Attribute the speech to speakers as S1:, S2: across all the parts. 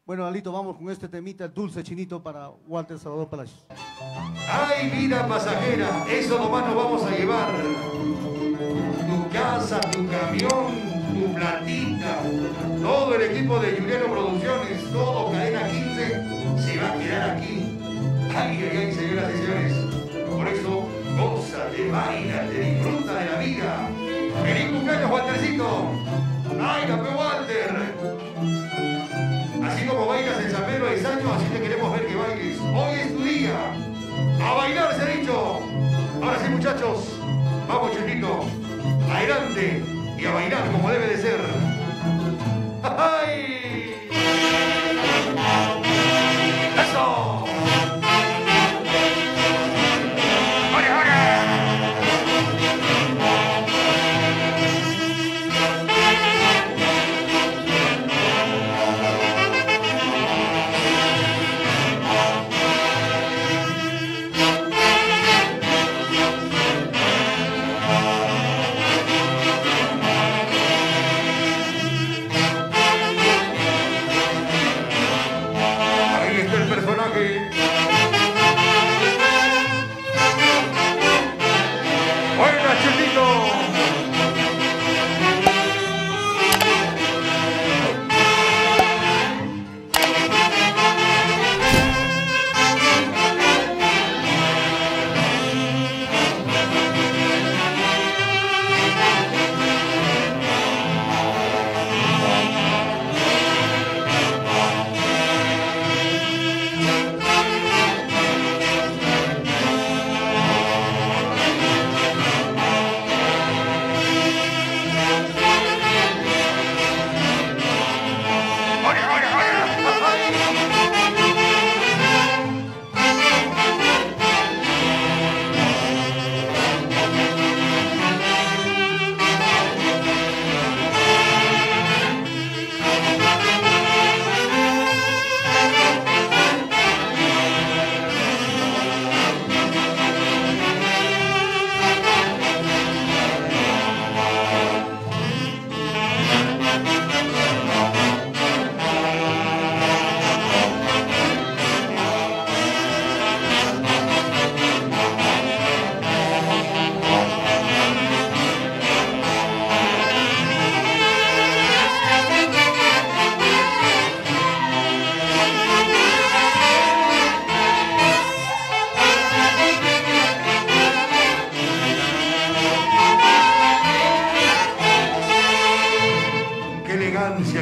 S1: Bueno, Alito, vamos con este temita, Dulce Chinito, para Walter Salvador Palacios.
S2: Ay, vida pasajera, eso nomás nos vamos a llevar. Tu casa, tu camión, tu platita, todo el equipo de Juliano Producciones, todo Cadena 15, se va a quedar aquí. Ay, ay, ay, señoras y señores. Por eso, gózate, baila, te disfruta de la vida. ¡Feliz cumpleaños, Waltercito! ¡Ay, campeón Walter! Así como bailas en San Pedro de Saño, así te queremos ver que bailes. Hoy es tu día. ¡A bailar, se ha dicho! Ahora sí, muchachos. Vamos, Chilito. Adelante y a bailar como debe de ser. ¡Ay! ¡Eso!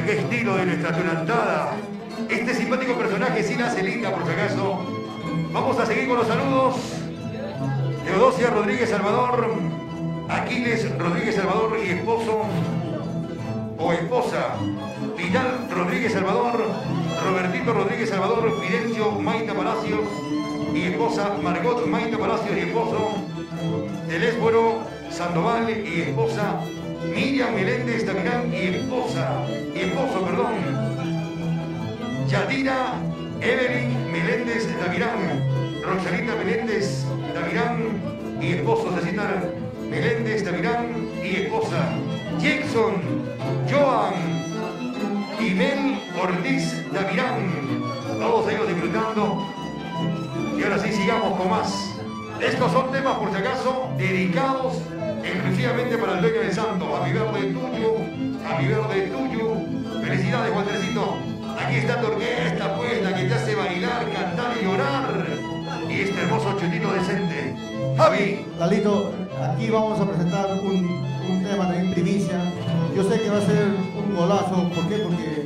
S2: Qué estilo de nuestra tunantada. Este simpático personaje sí nace linda, por si acaso. Vamos a seguir con los saludos. Teodosia Rodríguez Salvador, Aquiles Rodríguez Salvador y esposo o esposa, Vidal Rodríguez Salvador, Robertito Rodríguez Salvador, Fidencio Maita Palacios y esposa, Margot Maita Palacios y esposo, Telésforo Sandoval y esposa, Miriam Meléndez Damirán y esposo, perdón. Yadira Evelyn Meléndez Damirán, Rosalita Meléndez Damirán y esposo, Cecitar Meléndez Damirán y esposa, Jackson, Joan y Mel Ortiz Damirán. Todos ellos disfrutando. Y ahora sí, sigamos con más. Estos son temas, por si acaso, dedicados exclusivamente para el dueño del santo. A mi verde tuyo, a mi verde tuyo. Felicidades, Waltercito. Aquí está tu orquesta, pues, la que te hace bailar, cantar y llorar. Y este hermoso chutito decente. Javi.
S1: Lalito, aquí vamos a presentar un tema de primicia. Yo sé que va a ser un golazo. ¿Por qué? Porque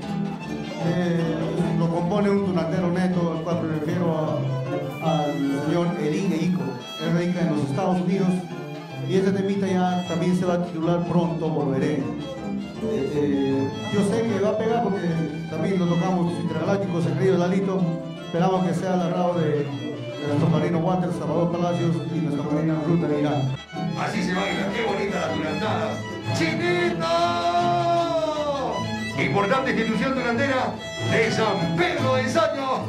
S1: lo compone un tunantero neto, al cual me refiero al señor Elín Eico. Él radica en los Estados Unidos. Y este temita ya también se va a titular Pronto Volveré. Yo sé que va a pegar porque también lo tocamos intergalácticos, el querido Lalito. Esperamos que sea al agrado de nuestro marino Walter Salvador Palacios y nuestra marina Ruta de Irán.
S2: Así se baila, qué bonita la tunantada. ¡Chinito! Importante institución tunantera de San Pedro de Saño.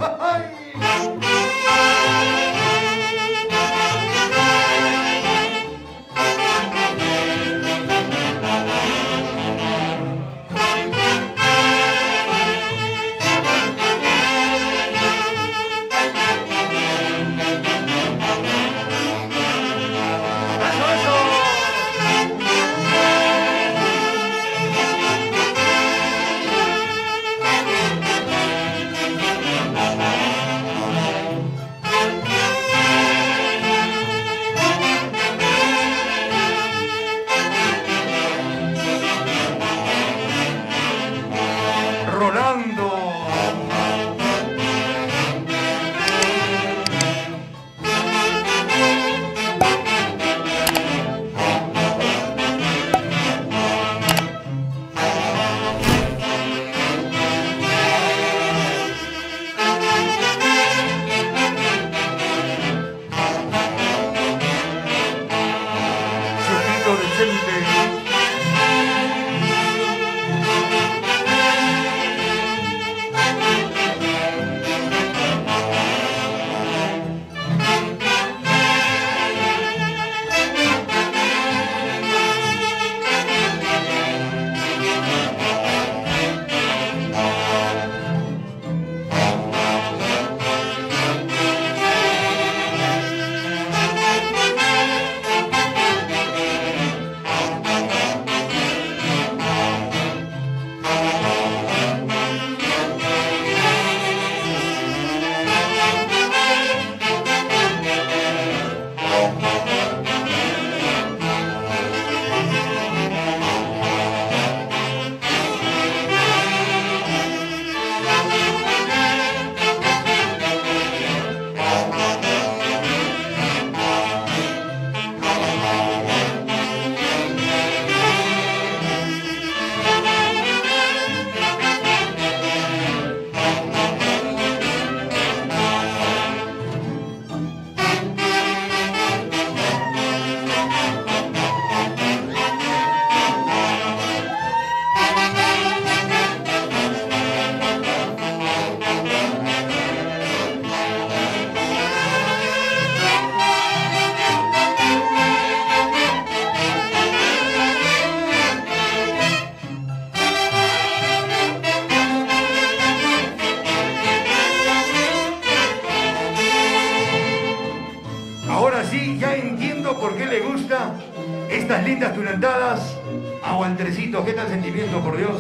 S2: estas lindas tunantadas. Aguantrecito, ¿qué tal sentimiento, por Dios?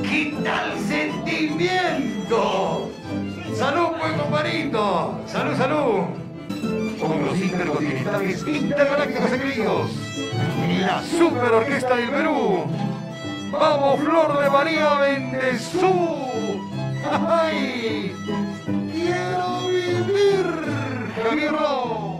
S2: ¿Qué tal sentimiento? ¡Salud, buen compadrito! ¡Salud, salud! Con los intercontinentales intergalácticos queridos, la Super Orquesta del Perú. ¡Vamos, Flor de María Bendezú! ¡Ay! ¡Quiero vivir! Javier Rao.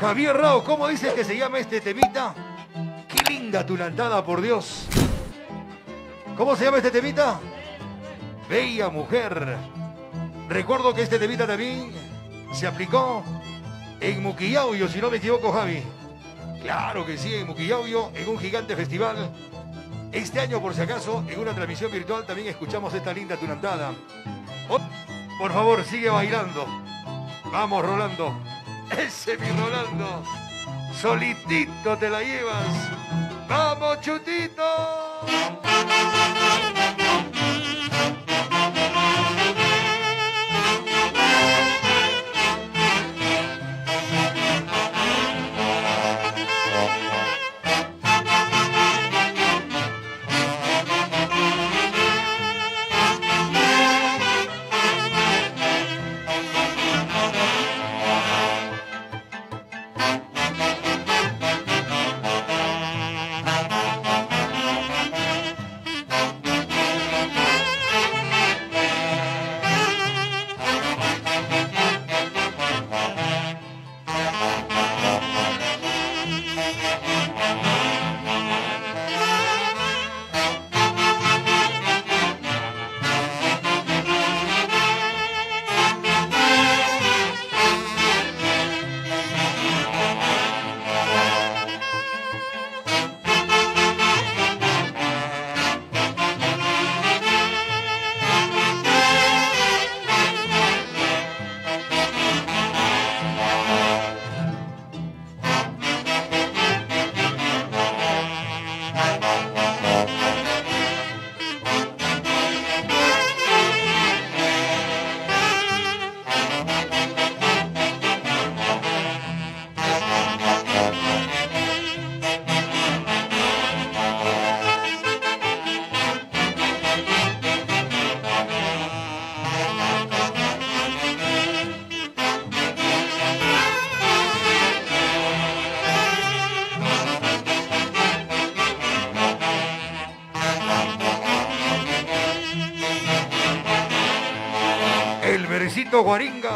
S2: Javier Rao, ¿cómo dices que se llama este temita? ¡Qué linda tunantada, por Dios! ¿Cómo se llama este temita? Bella Mujer. Recuerdo que este temita también se aplicó en Muquillauyo, si no me equivoco, Javi. Claro que sí, en Muquillauyo, en un gigante festival. Este año, por si acaso, en una transmisión virtual también escuchamos esta linda tunantada. Por favor, sigue bailando. Vamos, Rolando. Ese mi Rolando. Solitito te la llevas. ¡Vamos, Chutito! Albercito Guaringa.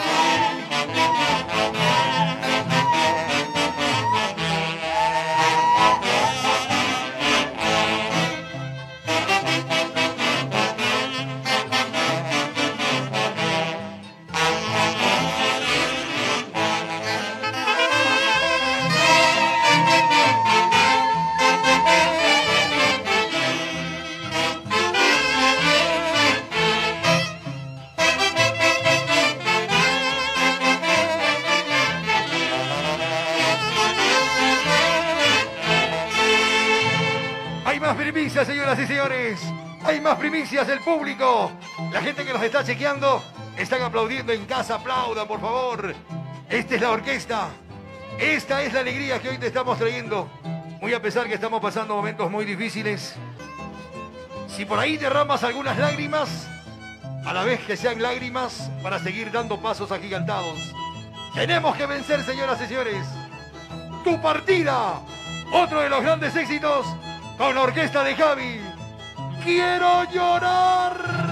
S2: Primicias, señoras y señores. Hay más primicias del público. La gente que nos está chequeando están aplaudiendo en casa. Aplaudan, por favor. Esta es la orquesta. Esta es la alegría que hoy te estamos trayendo. Muy a pesar que estamos pasando momentos muy difíciles. Si por ahí derramas algunas lágrimas, a la vez que sean lágrimas para seguir dando pasos agigantados. Tenemos que vencer, señoras y señores. Tu partida. Otro de los grandes éxitos con la orquesta de Javi. ¡Quiero llorar!